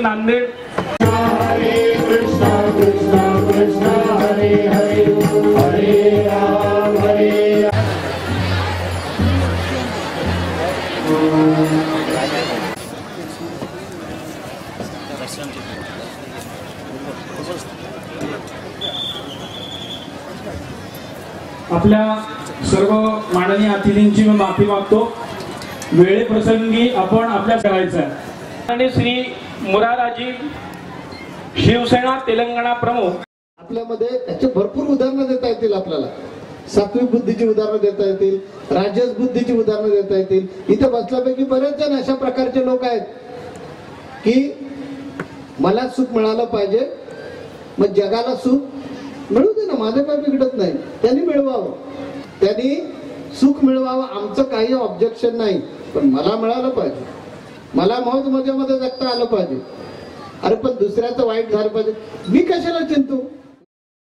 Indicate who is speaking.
Speaker 1: नांदेड.
Speaker 2: हरे कृष्णा कृष्णा कृष्णा हरे हरे हरे राम हरे राम.
Speaker 1: आपल्या सर्व माननीय अतिथींची मी माफी मागतो. वेळेप्रसंगी आपण आपल्या करायचं आणि श्री मुराराजी शिवसेना तेलंगणा प्रमुख.
Speaker 3: आपल्यामध्ये याचे भरपूर उदाहरणं देता येतील. आपल्याला सात्विक बुद्धीची उदाहरणं देता येतील, राजस बुद्धीची उदाहरणं देता येतील. इथे बसल्यापैकी बरेच जण अशा प्रकारचे लोक आहेत की मला सुख मिळालं पाहिजे, मग जगाला सुख मिळू दे ना, माझं काही बिघडत नाही, त्यांनी मिळवावं, त्यांनी सुख मिळवावं, आमचं काही ऑब्जेक्शन नाही, पण मला मिळालं पाहिजे, मला मौज मजेमध्ये जगता आलं पाहिजे. अरे पण दुसऱ्याचं वाईट झालं पाहिजे, मी कशाला चिंतू.